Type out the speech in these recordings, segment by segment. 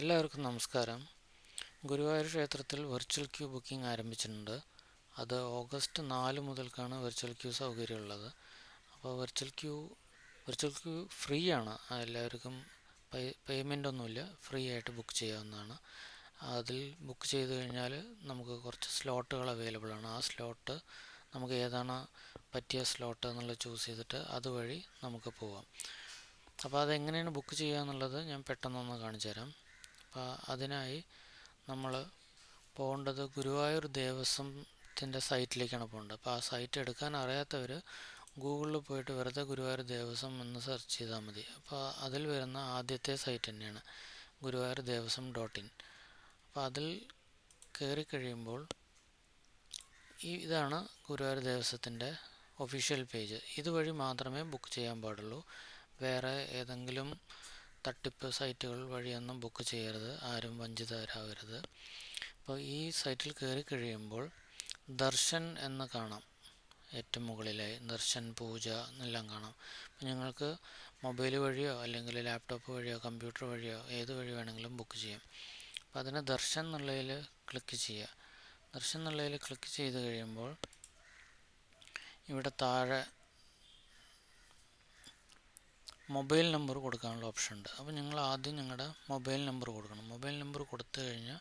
എല്ലാവർക്കും നമസ്കാരം. ഗുരുവായൂർ ക്ഷേത്രത്തിൽ വെർച്വൽ ക്യൂ ബുക്കിംഗ് ആരംഭിച്ചിട്ടുണ്ട്. അത് ഓഗസ്റ്റ് 4 മുതൽക്കാണ് വെർച്വൽ ക്യൂ സൗകര്യമുള്ളത്. അപ്പോൾ വെർച്വൽ ക്യൂ ഫ്രീ ആണ്. എല്ലാവർക്കും പേയ്മെൻ്റ് ഒന്നുമില്ല, ഫ്രീ ആയിട്ട് ബുക്ക് ചെയ്യാവുന്നതാണ്. അതിൽ ബുക്ക് ചെയ്ത് കഴിഞ്ഞാൽ നമുക്ക് കുറച്ച് സ്ലോട്ടുകൾ അവൈലബിൾ ആണ്. ആ സ്ലോട്ട് നമുക്ക് ഏതാണ് പറ്റിയ സ്ലോട്ട് എന്നുള്ളത് ചൂസ് ചെയ്തിട്ട് അതുവഴി നമുക്ക് പോവാം. അപ്പോൾ അതെങ്ങനെയാണ് ബുക്ക് ചെയ്യുക എന്നുള്ളത് ഞാൻ പെട്ടെന്നൊന്ന് കാണിച്ചു തരാം. അപ്പോൾ അതിനായി നമ്മൾ പോകേണ്ടത് ഗുരുവായൂർ ദേവസ്വത്തിൻ്റെ സൈറ്റിലേക്കാണ് പോകേണ്ടത്. അപ്പോൾ ആ സൈറ്റ് എടുക്കാൻ അറിയാത്തവർ ഗൂഗിളിൽ പോയിട്ട് വെറുതെ ഗുരുവായൂർ ദേവസ്വം എന്ന് സെർച്ച് ചെയ്താൽ മതി. അപ്പോൾ അതിൽ വരുന്ന ആദ്യത്തെ സൈറ്റ് തന്നെയാണ് ഗുരുവായൂർ ദേവസ്വം .in. അപ്പോൾ അതിൽ കയറി കഴിയുമ്പോൾ ഇതാണ് ഗുരുവായൂർ ദേവസ്വത്തിൻ്റെ ഒഫീഷ്യൽ പേജ്. ഇതുവഴി മാത്രമേ ബുക്ക് ചെയ്യാൻ പാടുള്ളൂ. വേറെ ഏതെങ്കിലും തട്ടിപ്പ് സൈറ്റുകൾ വഴിയൊന്നും ബുക്ക് ചെയ്യരുത്. ആരും വഞ്ചിതരാകരുത്. അപ്പോൾ ഈ സൈറ്റിൽ കയറി കഴിയുമ്പോൾ ദർശൻ എന്ന് കാണാം. ഏറ്റവും മുകളിലായി ദർശൻ പൂജ എന്നെല്ലാം കാണാം. അപ്പോൾ നിങ്ങൾക്ക് മൊബൈൽ വഴിയോ അല്ലെങ്കിൽ ലാപ്ടോപ്പ് വഴിയോ കമ്പ്യൂട്ടർ വഴിയോ ഏത് വഴി വേണമെങ്കിലും ബുക്ക് ചെയ്യാം. അപ്പോൾ അതിന് ദർശൻ എന്നുള്ളതിൽ ക്ലിക്ക് ചെയ്യുക. ദർശൻ എന്നുള്ളതിൽ ക്ലിക്ക് ചെയ്ത് കഴിയുമ്പോൾ ഇവിടെ താഴെ മൊബൈൽ നമ്പർ കൊടുക്കാനുള്ള ഓപ്ഷൻ ഉണ്ട്. അപ്പോൾ നിങ്ങൾ ആദ്യം നിങ്ങളുടെ മൊബൈൽ നമ്പർ കൊടുക്കണം. മൊബൈൽ നമ്പർ കൊടുത്തു കഴിഞ്ഞാൽ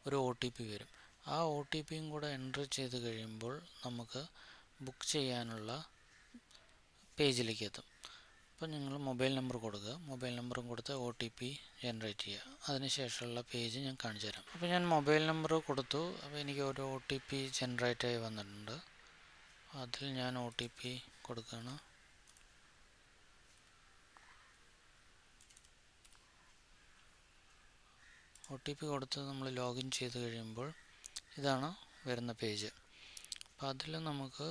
ഒരു OTP വരും. ആ OTPയും കൂടെ എൻ്റർ ചെയ്ത് കഴിയുമ്പോൾ നമുക്ക് ബുക്ക് ചെയ്യാനുള്ള പേജിലേക്ക് എത്തും. അപ്പോൾ നിങ്ങൾ മൊബൈൽ നമ്പർ കൊടുക്കുക. മൊബൈൽ നമ്പറും കൊടുത്ത് OTP ജനറേറ്റ് ചെയ്യുക. അതിനുശേഷമുള്ള പേജ് ഞാൻ കാണിച്ചു തരാം. അപ്പോൾ ഞാൻ മൊബൈൽ നമ്പർ കൊടുത്തു. അപ്പോൾ എനിക്ക് ഒരു OTP ജനറേറ്റ് ആയി വന്നിട്ടുണ്ട്. അതിൽ ഞാൻ OTP കൊടുക്കുകയാണ്. OTP കൊടുത്ത് നമ്മൾ ലോഗിൻ ചെയ്ത് കഴിയുമ്പോൾ ഇതാണ് വരുന്ന പേജ്. അപ്പോൾ അതിൽ നമുക്ക്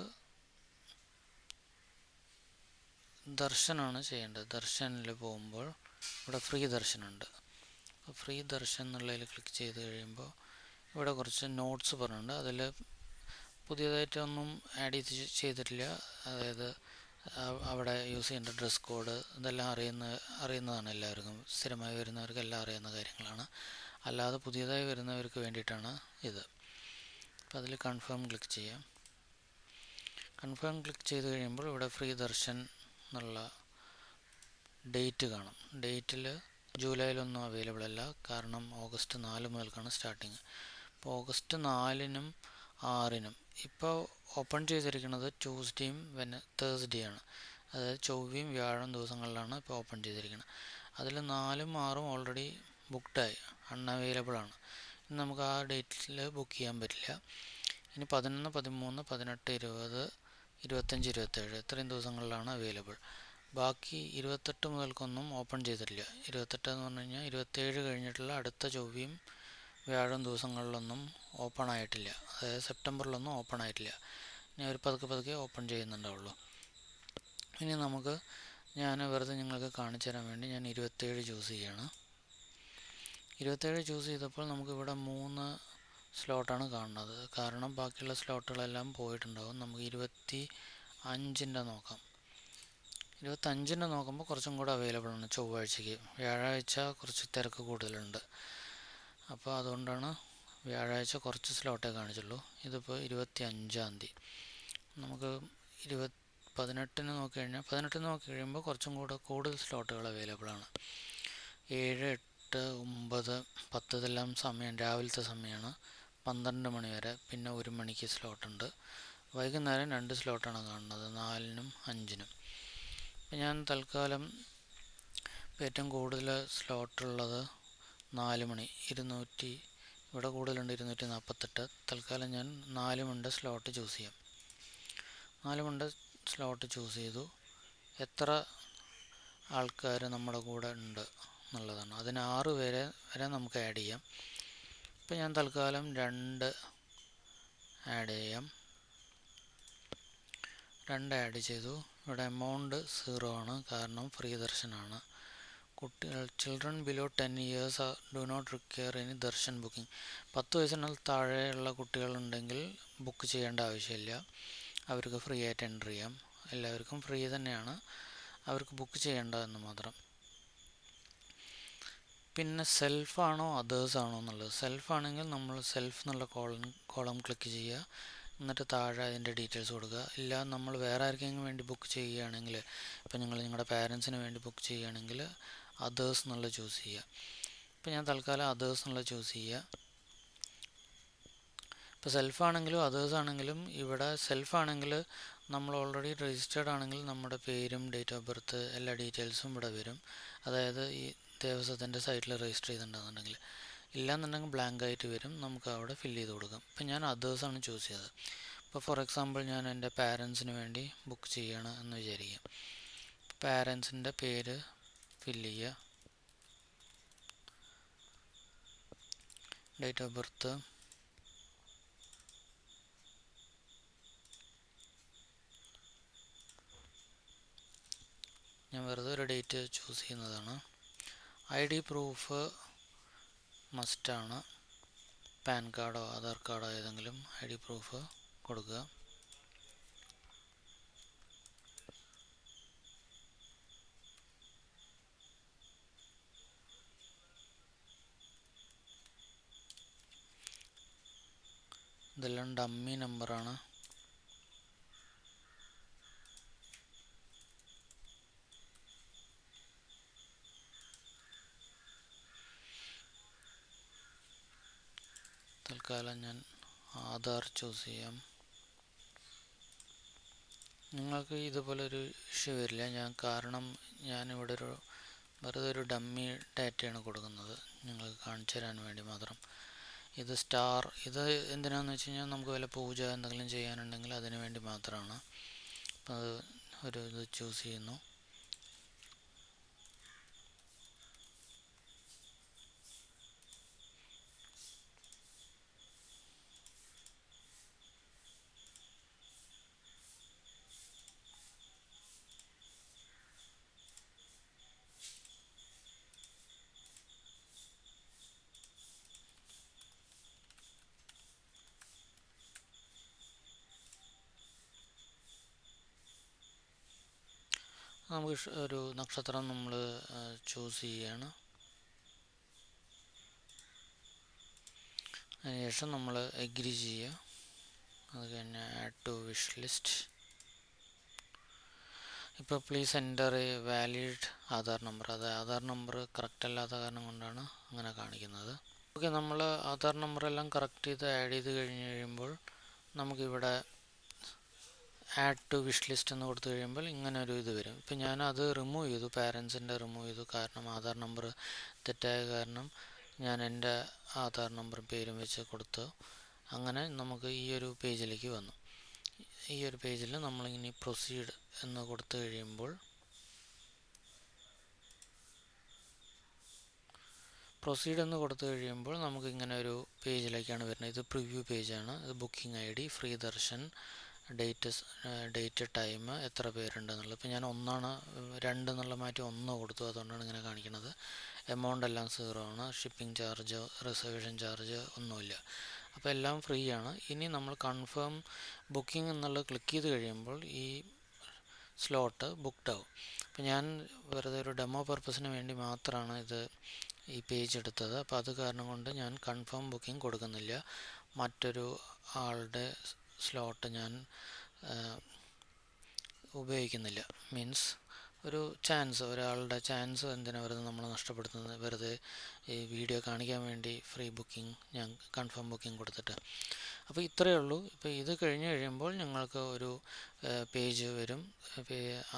ദർശനമാണ് ചെയ്യേണ്ടത്. ദർശനിൽ പോകുമ്പോൾ ഇവിടെ ഫ്രീ ദർശനുണ്ട്. അപ്പോൾ ഫ്രീ ദർശൻ എന്നുള്ളതിൽ ക്ലിക്ക് ചെയ്ത് കഴിയുമ്പോൾ ഇവിടെ കുറച്ച് നോട്ട്സ് പറഞ്ഞിട്ടുണ്ട്. അതിൽ പുതിയതായിട്ടൊന്നും ആഡ് ചെയ്തിട്ടില്ല. അതായത് അവിടെ യൂസ് ചെയ്യേണ്ട ഡ്രസ് കോഡ് ഇതെല്ലാം അറിയുന്നതാണ്. എല്ലാവർക്കും സ്ഥിരമായി വരുന്നവർക്ക് എല്ലാം അറിയുന്ന കാര്യങ്ങളാണ്. അല്ലാതെ പുതിയതായി വരുന്നവർക്ക് വേണ്ടിയിട്ടാണ് ഇത്. അപ്പോൾ അതിൽ കൺഫേം ക്ലിക്ക് ചെയ്യാം. കൺഫേം ക്ലിക്ക് ചെയ്ത് കഴിയുമ്പോൾ ഇവിടെ ഫ്രീ ദർശൻ എന്നുള്ള ഡേറ്റ് കാണും. ഡേറ്റിൽ ജൂലൈയിലൊന്നും അവൈലബിൾ അല്ല, കാരണം ഓഗസ്റ്റ് 4 മുതൽക്കാണ് സ്റ്റാർട്ടിങ്. അപ്പോൾ ഓഗസ്റ്റ് 4-നും 6-നും ഇപ്പോൾ ഓപ്പൺ ചെയ്തിരിക്കുന്നത് ട്യൂസ്ഡേയും തേഴ്സ്ഡേ ആണ്. അതായത് ചൊവ്വയും വ്യാഴം ദിവസങ്ങളിലാണ് ഇപ്പോൾ ഓപ്പൺ ചെയ്തിരിക്കുന്നത്. അതിൽ 4-ഉം 6-ഉം ഓൾറെഡി ബുക്ക്ഡായി, അൺഅവൈലബിൾ ആണ്. ഇനി നമുക്ക് ആ ഡേറ്റിൽ ബുക്ക് ചെയ്യാൻ പറ്റില്ല. ഇനി 11, 13, 18, 20, 25, 27 ഇത്രയും ദിവസങ്ങളിലാണ് അവൈലബിൾ. ബാക്കി 28 മുതൽക്കൊന്നും ഓപ്പൺ ചെയ്തിട്ടില്ല. 28 എന്ന് പറഞ്ഞു കഴിഞ്ഞാൽ 27 കഴിഞ്ഞിട്ടുള്ള അടുത്ത ചൊവ്വയും വ്യാഴം ദിവസങ്ങളിലൊന്നും ഓപ്പൺ ആയിട്ടില്ല. അതായത് സെപ്റ്റംബറിലൊന്നും ഓപ്പൺ ആയിട്ടില്ല. ഇനി അവർ പതുക്കെ ഓപ്പൺ ചെയ്യുന്നുണ്ടാവുള്ളൂ. ഇനി ഞാൻ വെറുതെ നിങ്ങൾക്ക് കാണിച്ചു തരാൻ വേണ്ടി ഞാൻ 27 ചൂസ് ചെയ്യുകയാണ്. 27 ചൂസ് ചെയ്തപ്പോൾ നമുക്കിവിടെ 3 സ്ലോട്ടാണ് കാണുന്നത്. കാരണം ബാക്കിയുള്ള സ്ലോട്ടുകളെല്ലാം പോയിട്ടുണ്ടാകും. നമുക്ക് 25-ൻ്റെ നോക്കാം. 25-ൻ്റെ നോക്കുമ്പോൾ കുറച്ചും കൂടെ അവൈലബിൾ ആണ് ചൊവ്വാഴ്ചയ്ക്ക്. വ്യാഴാഴ്ച കുറച്ച് തിരക്ക് കൂടുതലുണ്ട്. അപ്പോൾ അതുകൊണ്ടാണ് വ്യാഴാഴ്ച കുറച്ച് സ്ലോട്ടേ കാണിച്ചുള്ളൂ. ഇതിപ്പോൾ 25-ാം തീയതി. നമുക്ക് 18-ന് നോക്കി കഴിയുമ്പോൾ കുറച്ചും കൂടെ കൂടുതൽ സ്ലോട്ടുകൾ അവൈലബിൾ ആണ്. 7, 8, 9, 10 ഇതെല്ലാം സമയം രാവിലത്തെ സമയമാണ്. 12 മണി വരെ. പിന്നെ 1 മണിക്ക് സ്ലോട്ടുണ്ട്. വൈകുന്നേരം 2 സ്ലോട്ടാണ് കാണുന്നത്, 4-നും 5-നും. അപ്പം ഞാൻ തൽക്കാലം ഏറ്റവും കൂടുതൽ സ്ലോട്ടുള്ളത് 4 മണി 200, ഇവിടെ കൂടുതലുണ്ട് 248. തൽക്കാലം ഞാൻ 4 മണിയുടെ സ്ലോട്ട് ചൂസ് ചെയ്യാം. 4 മണിയുടെ സ്ലോട്ട് ചൂസ് ചെയ്തു. എത്ര ആൾക്കാർ നമ്മുടെ കൂടെ ഉണ്ട് എന്നുള്ളതാണ്. അതിന് 6 പേരെ വരെ നമുക്ക് ആഡ് ചെയ്യാം. ഇപ്പം ഞാൻ തൽക്കാലം 2 ആഡ് ചെയ്യാം. 2 ആഡ് ചെയ്തു. ഇവിടെ എമൗണ്ട് 0 ആണ്, കാരണം ഫ്രീ ദർശനാണ്. Children below 10 years do not require any darshan booking. 10 വയസ്സിന് താഴെയുള്ള കുട്ടികളുണ്ടെങ്കിൽ ബുക്ക് ചെയ്യേണ്ട ആവശ്യമില്ല. അവർക്ക് ഫ്രീ ആയിട്ട് എൻ്റർ ചെയ്യാം. എല്ലാവർക്കും ഫ്രീ തന്നെയാണ്, അവർക്ക് ബുക്ക് ചെയ്യേണ്ടതെന്ന് മാത്രം. പിന്നെ സെൽഫാണോ അതേഴ്സാണോ എന്നുള്ളത്. സെൽഫാണെങ്കിൽ നമ്മൾ സെൽഫ് എന്നുള്ള കോളം ക്ലിക്ക് ചെയ്യുക, എന്നിട്ട് താഴെ അതിൻ്റെ ഡീറ്റെയിൽസ് കൊടുക്കുക. ഇല്ല നമ്മൾ വേറെ ആർക്കെങ്കിലും വേണ്ടി ബുക്ക് ചെയ്യുകയാണെങ്കിൽ, ഇപ്പം നിങ്ങൾ നിങ്ങളുടെ പാരൻസിന് വേണ്ടി ബുക്ക് ചെയ്യുകയാണെങ്കിൽ അതേഴ്സ് എന്നുള്ള ചൂസ് ചെയ്യുക. ഇപ്പം ഞാൻ തൽക്കാലം അതേഴ്സ് എന്നുള്ള ചൂസ് ചെയ്യുക. ഇപ്പോൾ സെൽഫാണെങ്കിലും അതേഴ്സ് ആണെങ്കിലും, ഇവിടെ സെൽഫാണെങ്കിൽ നമ്മൾ ഓൾറെഡി രജിസ്റ്റേർഡ് ആണെങ്കിൽ നമ്മുടെ പേരും ഡേറ്റ് ഓഫ് ബർത്ത് എല്ലാ ഡീറ്റെയിൽസും ഇവിടെ വരും. അതായത് ഈ ദേവസ്വത്തിൻ്റെ സൈറ്റിൽ രജിസ്റ്റർ ചെയ്തിട്ടുണ്ടെന്നുണ്ടെങ്കിൽ. ഇല്ലയെന്നുണ്ടെങ്കിൽ ബ്ലാങ്ക് ആയിട്ട് വരും, നമുക്ക് അവിടെ ഫില്ല് ചെയ്ത് കൊടുക്കാം. ഇപ്പം ഞാൻ അതേഴ്സാണ് ചൂസ് ചെയ്തത്. ഇപ്പോൾ ഫോർ എക്സാമ്പിൾ ഞാൻ എൻ്റെ പാരൻസിന് വേണ്ടി ബുക്ക് ചെയ്യണം എന്ന് വിചാരിക്കുക. പാരൻസിൻ്റെ പേര് ഫില്ല് ചെയ്യുക, ഡേറ്റ് ഓഫ് ബർത്ത്, ഞാൻ വെറുതെ ഒരു ഡേറ്റ് ചൂസ് ചെയ്യുന്നതാണ്. ID പ്രൂഫ് മസ്റ്റാണ്. പാൻ കാർഡോ ആധാർ കാർഡോ ഏതെങ്കിലും ID പ്രൂഫ് കൊടുക്കുക. ഇതെല്ലാം ഡമ്മി നമ്പറാണ്. തൽക്കാലം ഞാൻ ആധാർ ചൂസ് ചെയ്യാം. നിങ്ങൾക്ക് ഇതുപോലൊരു ഇഷ്യൂ വരില്ല, കാരണം ഞാനിവിടെ വെറുതെ ഒരു ഡമ്മി ഡാറ്റയാണ് കൊടുക്കുന്നത്, നിങ്ങൾക്ക് കാണിച്ചു തരാൻ വേണ്ടി മാത്രം. ഇത് സ്റ്റാർ, ഇത് എന്തിനാണെന്ന് വെച്ച് കഴിഞ്ഞാൽ നമുക്ക് വല്ല പൂജ എന്തെങ്കിലും ചെയ്യാനുണ്ടെങ്കിൽ അതിന് വേണ്ടി മാത്രമാണ്. അപ്പം അത് ഇത് ചൂസ് ചെയ്യുന്നു. നമുക്ക് ഒരു നക്ഷത്രം നമ്മൾ ചൂസ് ചെയ്യുകയാണ്. അതിനുശേഷം നമ്മൾ എഗ്രി ചെയ്യുക. അത് കഴിഞ്ഞ് ആഡ് ടു വിഷ് ലിസ്റ്റ്. ഇപ്പോൾ please enter A valid Aadhaar number, അത് ആധാർ നമ്പർ കറക്റ്റ് അല്ലാത്ത കാരണം കൊണ്ടാണ് അങ്ങനെ കാണിക്കുന്നത്. ഓക്കെ, നമ്മൾ ആധാർ നമ്പറെല്ലാം കറക്റ്റ് ചെയ്ത് ആഡ് ചെയ്ത് കഴിഞ്ഞ് കഴിയുമ്പോൾ നമുക്കിവിടെ ആഡ് ടു വിഷ് ലിസ്റ്റ് എന്ന് കൊടുത്തു കഴിയുമ്പോൾ ഇങ്ങനെ ഒരു ഇത് വരും. ഇപ്പം ഞാനത് റിമൂവ് ചെയ്തു, പാരൻസിൻ്റെ റിമൂവ് ചെയ്തു, കാരണം ആധാർ നമ്പർ തെറ്റായ കാരണം ഞാൻ എൻ്റെ ആധാർ നമ്പറും പേരും വെച്ച് കൊടുത്തു. അങ്ങനെ നമുക്ക് ഈ ഒരു പേജിലേക്ക് വന്നു. ഈ ഒരു പേജിൽ നമ്മളിങ്ങനെ പ്രൊസീഡ് എന്ന് കൊടുത്തു കഴിയുമ്പോൾ നമുക്ക് ഇങ്ങനെ ഒരു പേജിലേക്കാണ് വരുന്നത്. ഇത് പ്രിവ്യൂ പേജാണ്. ഇത് booking ID, free Darshan, date, time, എത്ര പേരുണ്ടെന്നുള്ളത്. ഇപ്പോൾ ഞാൻ 2 എന്നുള്ള മാറ്റി 1 കൊടുത്തു, അതുകൊണ്ടാണ് ഇങ്ങനെ കാണിക്കുന്നത്. എമൗണ്ട് എല്ലാം 0 ആണ്. ഷിപ്പിംഗ് ചാർജ്, റിസർവേഷൻ ചാർജ് ഒന്നുമില്ല. അപ്പോൾ എല്ലാം ഫ്രീ ആണ്. ഇനി നമ്മൾ കൺഫേം ബുക്കിംഗ് എന്നുള്ളത് ക്ലിക്ക് ചെയ്ത് കഴിയുമ്പോൾ ഈ സ്ലോട്ട് ബുക്ക്ഡ് ആവും. അപ്പോൾ ഞാൻ വെറുതെ ഒരു ഡെമോ പർപ്പസിന് വേണ്ടി മാത്രമാണ് ഈ പേജ് എടുത്തത്. അപ്പോൾ അത് കാരണം കൊണ്ട് ഞാൻ കൺഫേം ബുക്കിംഗ് കൊടുക്കുന്നില്ല. മറ്റൊരു ആളുടെ സ്ലോട്ട് ഞാൻ ഉപയോഗിക്കുന്നില്ല. മീൻസ് ഒരാളുടെ ചാൻസ് എന്തിനാണ് വെറുതെ നമ്മൾ നഷ്ടപ്പെടുത്തുന്നത്, വെറുതെ ഈ വീഡിയോ കാണിക്കാൻ വേണ്ടി ഫ്രീ ബുക്കിംഗ് ഞാൻ കൺഫേം ബുക്കിംഗ് കൊടുത്തിട്ട്. അപ്പോൾ ഇത്രയേ ഉള്ളൂ. ഇപ്പോൾ ഇത് കഴിഞ്ഞ് കഴിയുമ്പോൾ നിങ്ങൾക്ക് ഒരു പേജ് വരും.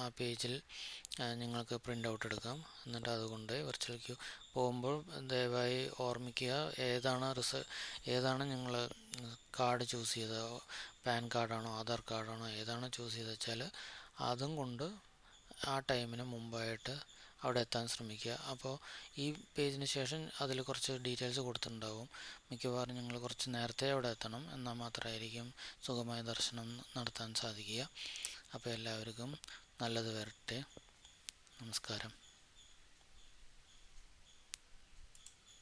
ആ പേജിൽ നിങ്ങൾക്ക് പ്രിൻ്റ് ഔട്ട് എടുക്കാം. എന്നിട്ട് അതുകൊണ്ട് വെർച്വൽ ക്യൂ പോകുമ്പോൾ ദയവായി ഓർമ്മിക്കുക, ഏതാണ് നിങ്ങൾ കാർഡ് ചൂസ് ചെയ്തത്, പാൻ കാർഡാണോ ആധാർ കാർഡാണോ ഏതാണ് ചൂസ് ചെയ്തത് വെച്ചാൽ അതും കൊണ്ട് ആ ടൈമിന് മുമ്പായിട്ട് അവിടെ എത്താൻ ശ്രമിക്കുക. അപ്പോൾ ഈ പേജിന് ശേഷം അതിൽ കുറച്ച് ഡീറ്റെയിൽസ് കൊടുത്തിട്ടുണ്ടാവും. മിക്കവാറും നിങ്ങൾ കുറച്ച് നേരത്തെ അവിടെ എത്തണം, എന്നാൽ മാത്രമായിരിക്കും സുഖമായ ദർശനം നടത്താൻ സാധിക്കുക. അപ്പോൾ എല്ലാവർക്കും നല്ലത് വരട്ടെ. നമസ്കാരം.